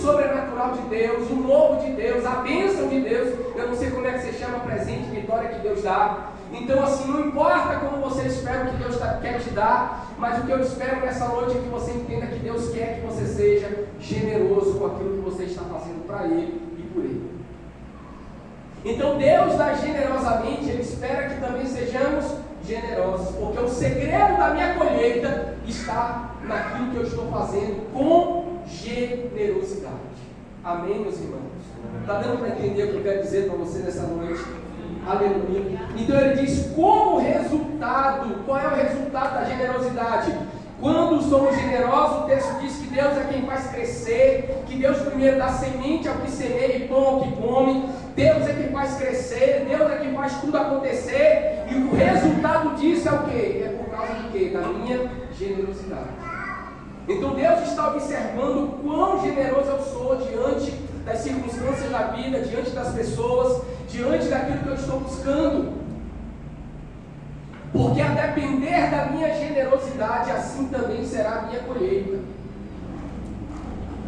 sobrenatural de Deus, o novo de Deus, a bênção de Deus. Eu não sei como é que você chama presente, vitória que Deus dá. Então assim, não importa como você espera o que Deus quer te dar, mas o que eu espero nessa noite é que você entenda que Deus quer que você seja generoso com aquilo que você está fazendo para Ele e por Ele. Então Deus dá generosamente, Ele espera que também sejamos generosos, porque o segredo da minha colheita está naquilo que eu estou fazendo com generosidade. Amém, meus irmãos? Está dando para entender o que eu quero dizer para você nessa noite? Aleluia. Então ele diz, como resultado, qual é o resultado da generosidade? Quando somos generosos, o texto diz que Deus é quem faz crescer, que Deus primeiro dá semente ao que semeia e pão ao que come. Deus é quem faz crescer, Deus é quem faz tudo acontecer. E o resultado disso é o quê? É por causa do quê? Da minha generosidade. Então Deus está observando o quão generoso eu sou diante das circunstâncias da vida, diante das pessoas, diante daquilo que eu estou buscando. Porque a depender da minha generosidade, assim também será a minha colheita.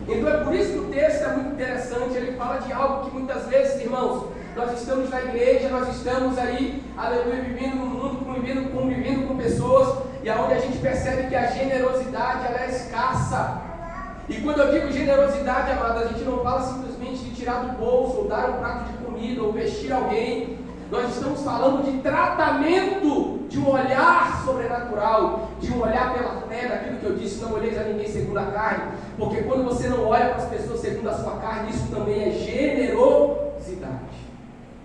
Então é por isso que o texto é muito interessante. Ele fala de algo que muitas vezes, irmãos, nós estamos na igreja, nós estamos aí, aleluia, vivendo no mundo, convivendo com pessoas, e aonde a gente percebe que a generosidade ela é escassa. E quando eu digo generosidade, amada, a gente não fala simplesmente de tirar do bolso, ou dar um prato de comida, ou vestir alguém. Nós estamos falando de tratamento, de um olhar sobrenatural, de um olhar pela fé, daquilo que eu disse, não olheis a ninguém segundo a carne, porque quando você não olha para as pessoas segundo a sua carne, isso também é generosidade.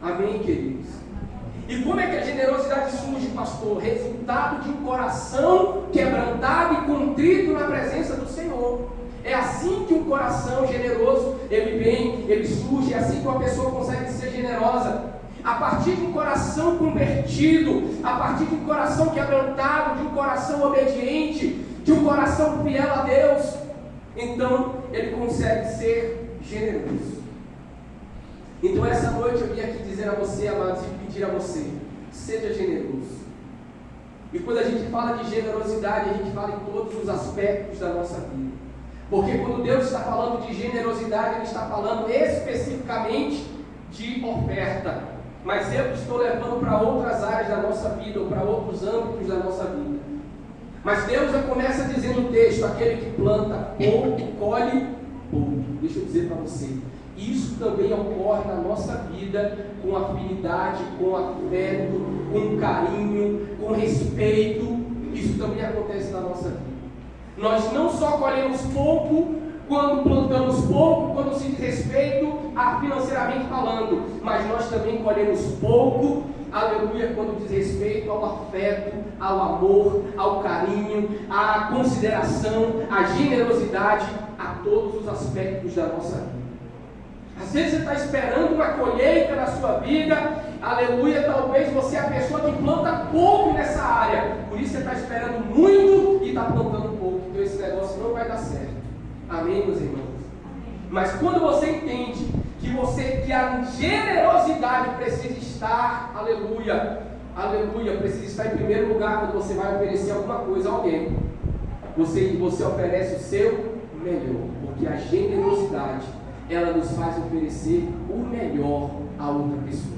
Amém, queridos? E como é que a generosidade surge, pastor? Resultado de um coração quebrantado e contrito na presença do Senhor. É assim que um coração generoso, ele vem, ele surge, é assim que uma pessoa consegue ser generosa. A partir de um coração convertido, a partir de um coração quebrantado, de um coração obediente, de um coração fiel a Deus, então ele consegue ser generoso. Então essa noite eu vim aqui dizer a você, amados, e pedir a você, seja generoso. E quando a gente fala de generosidade, a gente fala em todos os aspectos da nossa vida. Porque quando Deus está falando de generosidade, Ele está falando especificamente de oferta. Mas eu estou levando para outras áreas da nossa vida, ou para outros âmbitos da nossa vida. Mas Deus já começa dizendo no texto, aquele que planta pouco, colhe pouco. Deixa eu dizer para você, isso também ocorre na nossa vida, com afinidade, com afeto, com carinho, com respeito. Isso também acontece na nossa vida. Nós não só colhemos pouco, quando plantamos pouco, quando se diz respeito a financeiramente falando, mas nós também colhemos pouco, aleluia, quando diz respeito ao afeto, ao amor, ao carinho, à consideração, à generosidade, a todos os aspectos da nossa vida. Às vezes você está esperando uma colheita na sua vida, aleluia, talvez você é a pessoa que planta pouco nessa área, por isso você está esperando muito e está plantando pouco, então esse negócio não vai dar certo. Amém, meus irmãos? Mas quando você entende que a generosidade precisa estar, aleluia, precisa estar em primeiro lugar quando você vai oferecer alguma coisa a alguém, você oferece o seu melhor, porque a generosidade, ela nos faz oferecer o melhor a outra pessoa.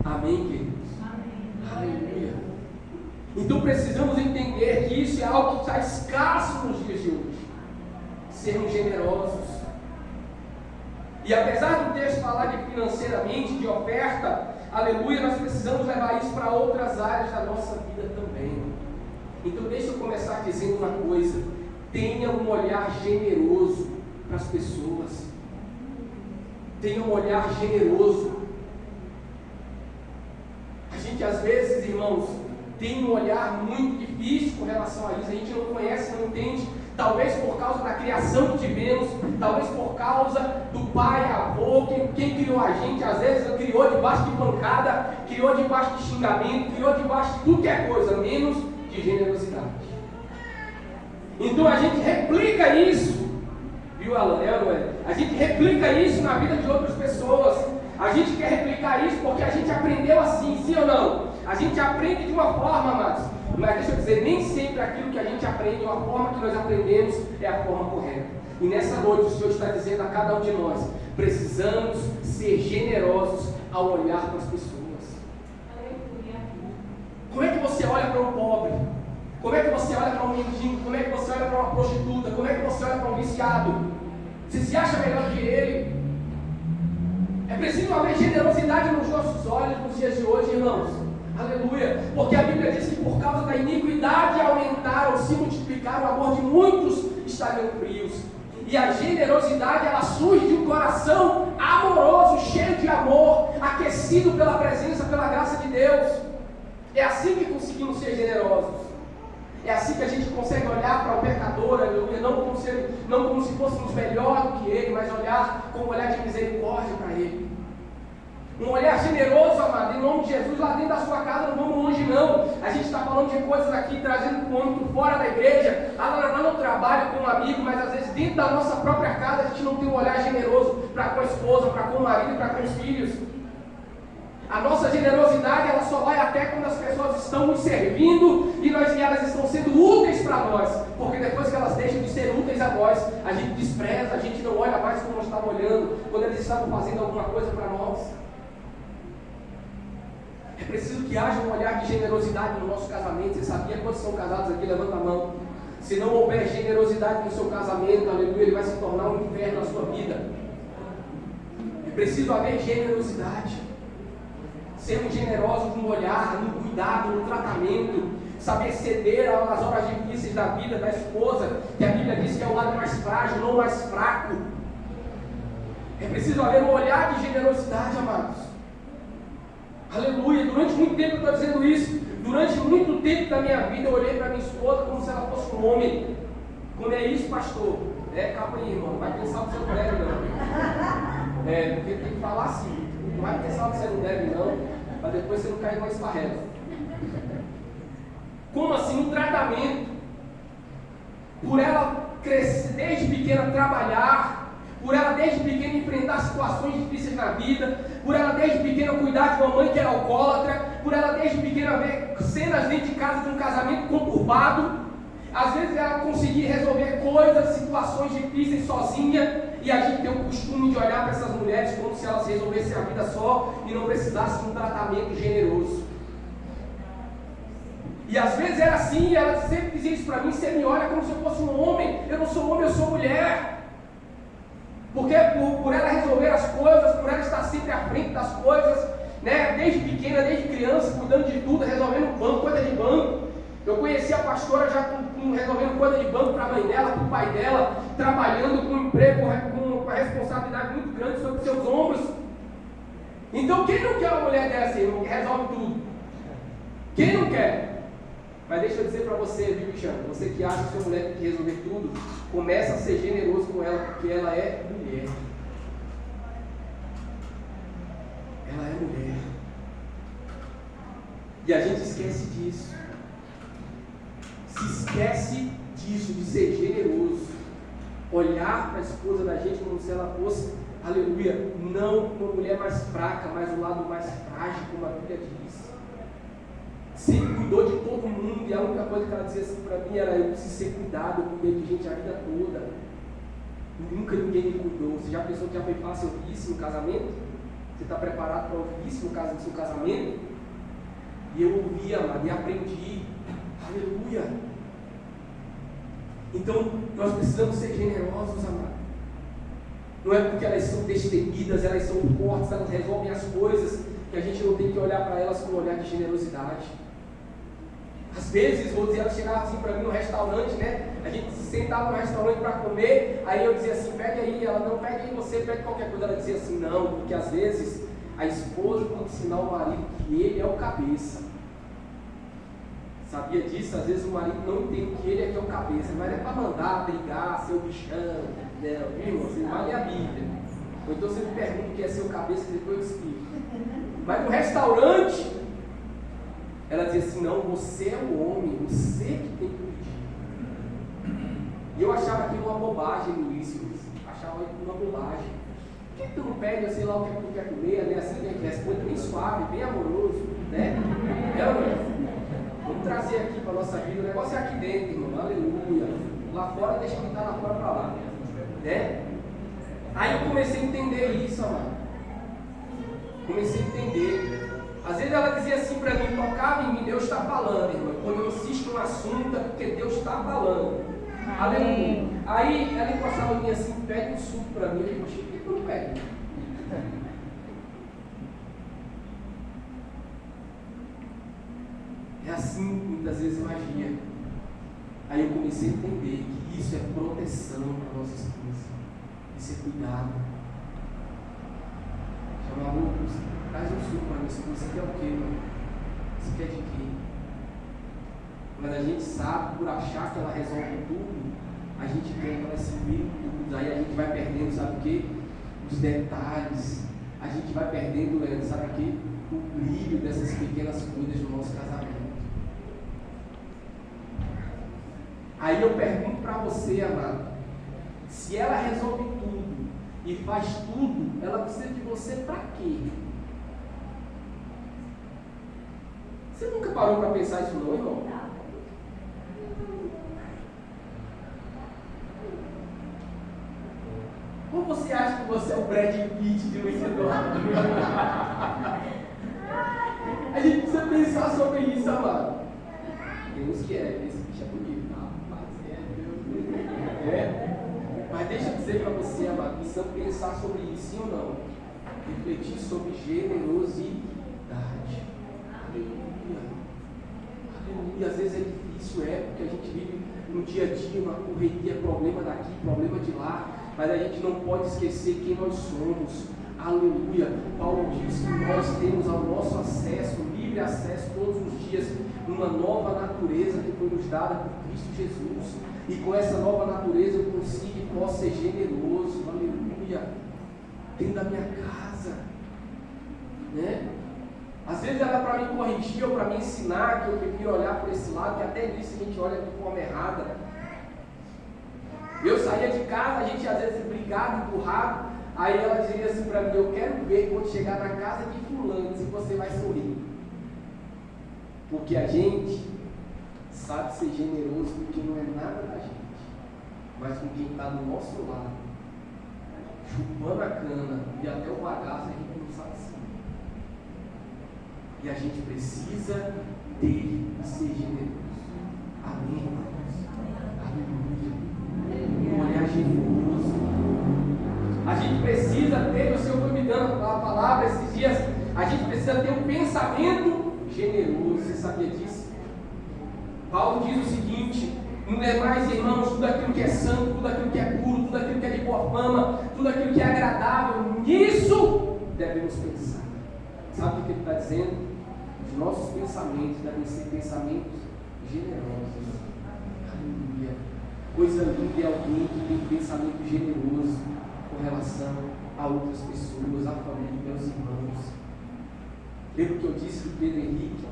Amém, queridos? Amém. Aleluia. Então precisamos entender que isso é algo que está escasso nos dias de hoje. Sermos generosos. E apesar do texto falar de financeiramente, de oferta, aleluia, nós precisamos levar isso para outras áreas da nossa vida também. Então deixa eu começar dizendo uma coisa: tenha um olhar generoso para as pessoas. Tenha um olhar generoso. A gente às vezes, irmãos, tem um olhar muito difícil com relação a isso. A gente não conhece, não entende. Talvez por causa da criação que tivemos, talvez por causa do pai, avô, quem criou a gente, às vezes criou debaixo de pancada, criou debaixo de xingamento, criou debaixo de tudo que é coisa, menos de generosidade. Então a gente replica isso, viu, Alan? É ou não é? A gente replica isso na vida de outras pessoas. A gente quer replicar isso porque a gente aprendeu assim, sim ou não? A gente aprende de uma forma, amados. Mas deixa eu dizer, nem sempre aquilo que a gente aprende, a forma que nós aprendemos é a forma correta. E nessa noite o Senhor está dizendo a cada um de nós: precisamos ser generosos ao olhar para as pessoas. Como é que você olha para um pobre? Como é que você olha para um mendigo? Como é que você olha para uma prostituta? Como é que você olha para um viciado? Você se acha melhor que ele? É preciso haver generosidade nos nossos olhos nos dias de hoje, irmãos. Aleluia. Porque a Bíblia diz que por causa da iniquidade aumentaram, se multiplicaram, o amor de muitos estariam frios. E a generosidade, ela surge de um coração amoroso, cheio de amor, aquecido pela presença, pela graça de Deus. É assim que conseguimos ser generosos. É assim que a gente consegue olhar para o pecador, aleluia, não como se fôssemos melhor do que ele, mas olhar com um olhar de misericórdia para ele. Um olhar generoso, amado, em nome de Jesus. Lá dentro da sua casa não vamos longe não. A gente está falando de coisas aqui, trazendo para o âmbito fora da igreja, lá no trabalho com um amigo, mas às vezes dentro da nossa própria casa a gente não tem um olhar generoso para com a esposa, para com o marido e para com os filhos. A nossa generosidade, ela só vai até quando as pessoas estão nos servindo e elas estão sendo úteis para nós. Porque depois que elas deixam de ser úteis a nós, a gente despreza, a gente não olha mais como nós estávamos olhando quando eles estavam fazendo alguma coisa para nós. É preciso que haja um olhar de generosidade no nosso casamento. Você sabia quantos são casados aqui? Levanta a mão. Se não houver generosidade no seu casamento, aleluia, ele vai se tornar um inferno na sua vida. É preciso haver generosidade. Sermos generosos no olhar, no cuidado, no tratamento, saber ceder às horas difíceis da vida da esposa, que a Bíblia diz que é o lado mais frágil, não o mais fraco. É preciso haver um olhar de generosidade, amados. Aleluia, durante muito tempo eu estou dizendo isso. Durante muito tempo da minha vida eu olhei para minha esposa como se ela fosse um homem. Como é isso, pastor? Calma aí, irmão, não vai pensar que você não deve não. Porque tem que falar assim. Não vai pensar que você não deve não, para depois você não cair numa esparrela. Como assim? No tratamento. Por ela crescer, desde pequena trabalhar, por ela desde pequena enfrentar situações difíceis na vida, por ela desde pequena cuidar de uma mãe que era alcoólatra, por ela desde pequena ver cenas dentro de casa de um casamento conturbado, às vezes ela conseguir resolver coisas, situações difíceis sozinha, e a gente tem o costume de olhar para essas mulheres como se elas resolvessem a vida só e não precisassem de um tratamento generoso. E às vezes era assim, ela sempre dizia isso para mim: você me olha como se eu fosse um homem. Eu não sou homem, eu sou mulher. Porque por ela resolver as coisas, por ela estar sempre à frente das coisas, né? Desde pequena, desde criança, cuidando de tudo, resolvendo banco, coisa de banco. Eu conheci a pastora já resolvendo coisa de banco para a mãe dela, para o pai dela, trabalhando com um emprego, com uma responsabilidade muito grande sobre seus ombros. Então quem não quer uma mulher dessa, irmão, que resolve tudo? Quem não quer? Mas deixa eu dizer para você, viu, Cristiano? Você que acha que sua mulher tem que resolver tudo, começa a ser generoso com ela, porque ela é mulher. Ela é mulher. E a gente esquece disso. Se esquece disso, de ser generoso. Olhar para a esposa da gente como se ela fosse, aleluia, não uma mulher mais fraca, mas o lado mais frágil, como a Bíblia diz. Sempre cuidou de todo mundo, e a única coisa que ela dizia assim para mim era: eu preciso ser cuidado, eu cuidei de gente a vida toda. Nunca ninguém me cuidou. Você já pensou que já foi fácil ouvir isso no casamento? Você está preparado para ouvir isso no seu casamento? E eu ouvi, amado, e aprendi. Aleluia! Então, nós precisamos ser generosos, amado. Não é porque elas são destemidas, elas são fortes, elas resolvem as coisas, que a gente não tem que olhar para elas com um olhar de generosidade. Às vezes, vou dizer, ela chegava assim para mim no restaurante, né? A gente se sentava no restaurante para comer, aí eu dizia assim: pede aí. Ela: não, pede aí você, pede qualquer coisa. Ela dizia assim: não, porque às vezes a esposa tem que ensinar o marido que ele é o cabeça. Sabia disso? Às vezes o marido não entende que ele é que é o cabeça, mas é para mandar, brigar, ser o bichão, né? Viu? Você vai ler a Bíblia. Ou então você me pergunta o que é ser o cabeça e depois eu explico. Mas no restaurante, ela dizia assim: não, você é o homem, você que tem que pedir. E eu achava aquilo uma bobagem no início, achava aquilo uma bobagem. Por que tu não pede, sei lá, o que tu quer comer, né? Assim, né? Que responde bem suave, bem amoroso, né? Vamos trazer aqui para a nossa vida, o negócio é aqui dentro, irmão, aleluia. Lá fora, deixa quem está lá fora para lá. né? Aí eu comecei a entender isso, amado. Comecei a entender. Às vezes ela dizia assim para mim, tocava em mim, Deus está falando, irmão. Quando eu insisto no assunto é porque Deus está falando. Aleluia. Aí ela encostava em mim assim, pede um suco para mim. Eu digo, poxa, por que eu não pego? É assim muitas vezes magia. Aí eu comecei a entender que isso é proteção para a nossa esposa. Isso é cuidado. Chama Lucas, traz um suco para mim. Você quer o quê, mano? Você quer de quê? Mas a gente sabe, por achar que ela resolve tudo, a gente tenta ela se vir tudo. Aí a gente vai perdendo, sabe o quê? Os detalhes. A gente vai perdendo, Leandro, sabe o quê? O brilho dessas pequenas coisas do nosso casamento. Aí eu pergunto para você, amado, se ela resolve tudo e faz tudo, ela precisa de você para quê? Você nunca parou para pensar isso não, irmão? Ou você acha que você é o Brad Pitt de Luiz Eduardo? A gente precisa pensar sobre isso, amado. Tem uns que esse bicho é bonito, tá? Mas deixa eu dizer para você, amado, precisamos pensar sobre isso, sim ou não? Refletir sobre generosidade. Aleluia. Aleluia. Às vezes é difícil, porque a gente vive no dia a dia, uma correria, problema daqui, problema de lá, mas a gente não pode esquecer quem nós somos. Aleluia. Paulo diz que nós temos ao nosso acesso, livre acesso todos os dias, uma nova natureza que foi nos dada por Cristo Jesus. E com essa nova natureza eu consigo e posso ser generoso. Aleluia. Dentro da minha casa, né? Às vezes ela para me corrigir ou para me ensinar que eu prefiro olhar por esse lado, que até nisso a gente olha de forma errada. Eu saía de casa, a gente às vezes brigado, empurrado, aí ela dizia assim para mim, eu quero ver quando chegar na casa de fulano, se você vai sorrir. Porque a gente sabe ser generoso com quem não é nada da gente, mas com quem está do nosso lado, chupando a cana e até o bagaço, a gente não sabe assim. E a gente precisa ter e ser generoso. Amém, irmãos? Aleluia. Um olhar generoso. A gente precisa ter, o Senhor foi me dando a palavra esses dias, a gente precisa ter um pensamento generoso. Você sabia disso? Paulo diz o seguinte: no demais, irmãos, tudo aquilo que é santo, tudo aquilo que é puro, tudo aquilo que é de boa fama, tudo aquilo que é agradável, nisso devemos pensar. Sabe o que ele está dizendo? Os nossos pensamentos devem ser pensamentos generosos. Aleluia. Coisa linda é alguém que tem pensamento generoso com relação a outras pessoas, a família, meus irmãos. Lembra que eu disse que Pedro Henrique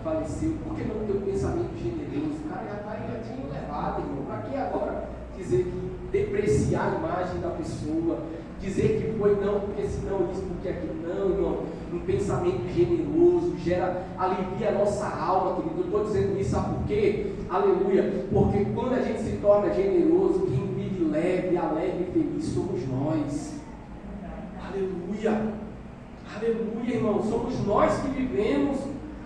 faleceu? Por que não ter um pensamento generoso? O cara já tinha levado, irmão. Para que agora dizer que depreciar a imagem da pessoa, dizer que foi não, porque senão isso, porque aquilo? Não, irmão. Um pensamento generoso alivia a nossa alma, querido. Eu estou dizendo isso, sabe por quê? Aleluia. Porque quando a gente se torna generoso, quem vive leve, alegre e feliz somos nós. Aleluia. Aleluia, irmão. Somos nós que vivemos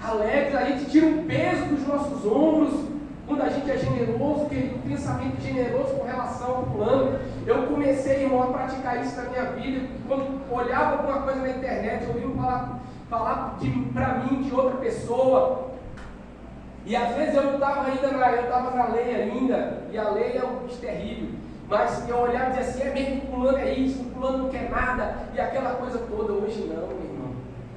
alegres. A gente tira um peso dos nossos ombros quando a gente é generoso, querido. Um pensamento generoso com relação ao plano. Eu comecei, irmão, a praticar isso na minha vida. Quando olhava alguma coisa na internet, eu ouvia falar para mim de outra pessoa. E às vezes eu estava na lei ainda, e a lei é um bicho terrível. Mas eu olhava e dizia assim, é mesmo que o fulano é isso, o fulano não quer nada, e aquela coisa toda. Hoje não, meu irmão.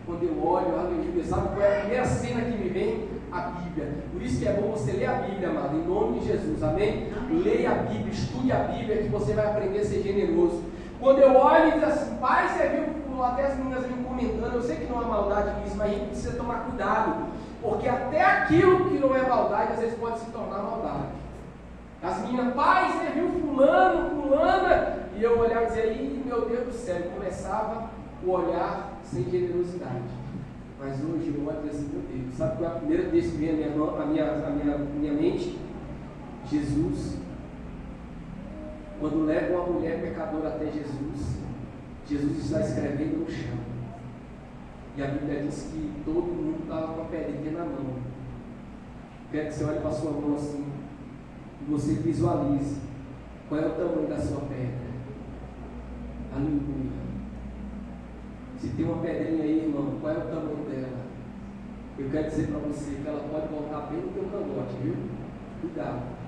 Quando eu olho, aleluia, sabe qual é a primeira cena que me vem? A Bíblia. Por isso que é bom você ler a Bíblia, amado, em nome de Jesus, amém? Leia a Bíblia, estude a Bíblia, que você vai aprender a ser generoso. Quando eu olho e diz assim, pai, você viu, até as meninas vêm comentando, eu sei que não há maldade nisso, mas a gente precisa tomar cuidado, porque até aquilo que não é maldade, às vezes pode se tornar maldade. As meninas, pai, você viu fulana, e eu olhava e dizia, ih, meu Deus do céu, e começava o olhar sem generosidade. Mas hoje eu olho e digo assim, meu Deus, sabe qual é a primeira vez que vem a minha mente? Jesus. Quando leva uma mulher pecadora até Jesus, Jesus está escrevendo no chão. E a Bíblia diz que todo mundo estava com a pedrinha na mão. Quero que você olhe para a sua mão assim, e você visualize qual é o tamanho da sua pedra. Aleluia. Se tem uma pedrinha aí, irmão, qual é o tamanho dela? Eu quero dizer para você que ela pode voltar bem no teu cangote, viu? Cuidado.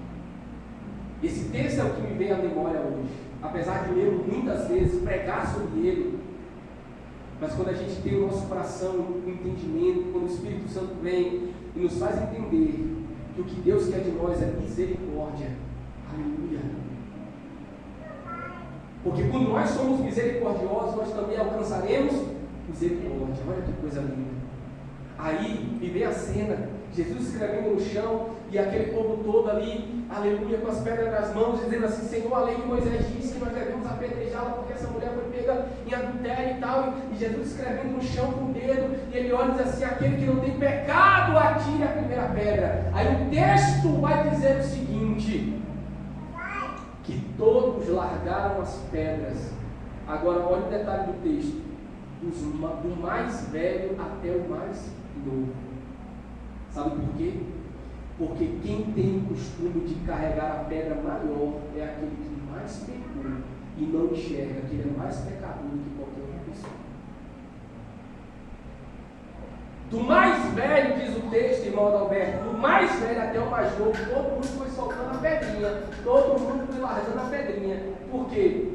Esse texto é o que me veio à memória hoje. Apesar de eu muitas vezes pregar sobre ele, mas quando a gente tem o nosso coração, o entendimento, quando o Espírito Santo vem e nos faz entender que o que Deus quer de nós é misericórdia. Aleluia. Porque quando nós somos misericordiosos, nós também alcançaremos misericórdia. Olha que coisa linda. Aí me vem a cena, Jesus escrevendo no chão e aquele povo todo ali, aleluia, com as pedras nas mãos, dizendo assim: Senhor, a lei de Moisés diz que nós devemos apedrejá-la porque essa mulher foi pega em adultério e tal. E Jesus escrevendo no chão com o dedo, e ele olha e diz assim: aquele que não tem pecado, atire a primeira pedra. Aí o texto vai dizer o seguinte: que todos largaram as pedras. Agora olha o detalhe do texto: do mais velho até o mais novo. Sabe por quê? Porque quem tem o costume de carregar a pedra maior é aquele que mais pecou e não enxerga que ele é mais pecador do que qualquer outra pessoa. Do mais velho, diz o texto, irmão Adalberto, do mais velho até o mais novo, todo mundo foi soltando a pedrinha, todo mundo foi largando a pedrinha. Por quê?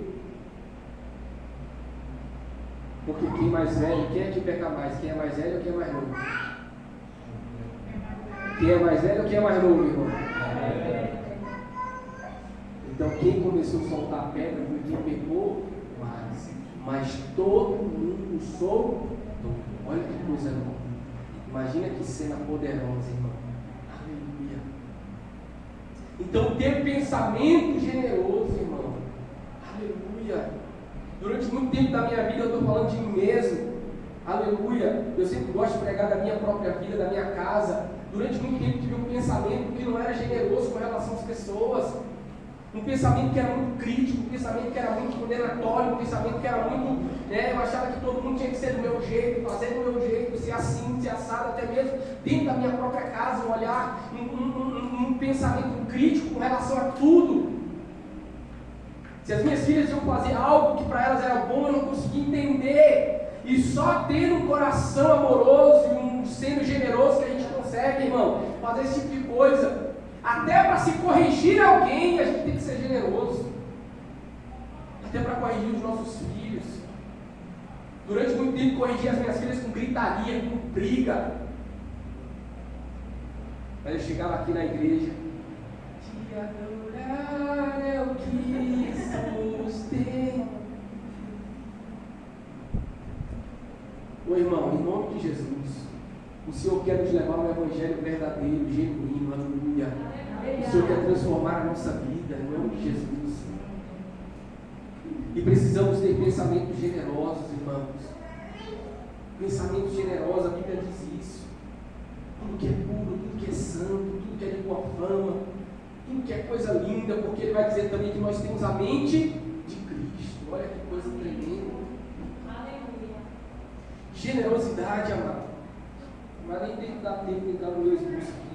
Porque quem é mais velho, quem é que peca mais? Quem é mais velho ou quem é mais novo? Quem é mais velho ou quem é mais novo, irmão? Então quem começou a soltar a pedra foi quem pecou mais. Mas todo mundo soltou. Olha que coisa nova. Imagina que cena poderosa, irmão. Aleluia. Então ter pensamento generoso, irmão. Aleluia. Durante muito tempo da minha vida eu estou falando de mim mesmo. Aleluia. Eu sempre gosto de pregar da minha própria vida, da minha casa. Durante muito tempo tive um pensamento que não era generoso com relação às pessoas. Um pensamento que era muito crítico, um pensamento que era muito condenatório, um pensamento que era muito... eu achava que todo mundo tinha que ser do meu jeito, fazer do meu jeito, ser assim, ser assado, até mesmo dentro da minha própria casa, um olhar, um pensamento crítico com relação a tudo. Se as minhas filhas iam fazer algo que para elas era bom, eu não conseguia entender. E só tendo um coração amoroso e sendo generoso que a gente consegue, irmão, fazer esse tipo de coisa. Até para se corrigir alguém, a gente tem que ser generoso. Até para corrigir os nossos filhos. Durante muito tempo corrigi as minhas filhas com gritaria, com briga. Mas eu chegava aqui na igreja: te adorar é o que sustém. Ô irmão, em nome de Jesus, o Senhor quer nos levar ao Evangelho verdadeiro, genuíno, aleluia. O Senhor quer transformar a nossa vida, em nome de Jesus. E precisamos ter pensamentos generosos, irmãos. Pensamentos generosos, a Bíblia diz isso. Tudo que é puro, tudo que é santo, tudo que é de boa fama, tudo que é coisa linda, porque ele vai dizer também que nós temos a mente de Cristo. Olha que coisa tremenda. Generosidade, amado. Mas nem tem que dar tempo de entrar no meu esboço aqui.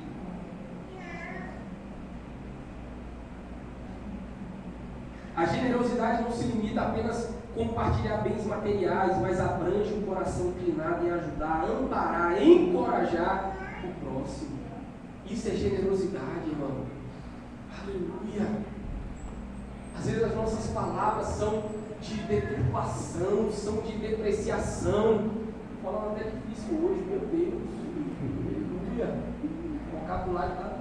A generosidade não se limita apenas a compartilhar bens materiais, mas abrange um coração inclinado em ajudar, amparar, encorajar o próximo. Isso é generosidade, irmão. Aleluia. Às vezes as nossas palavras são de deturpação, são de depreciação. Falando até difícil hoje, meu Deus. Aleluia. O vocabulário está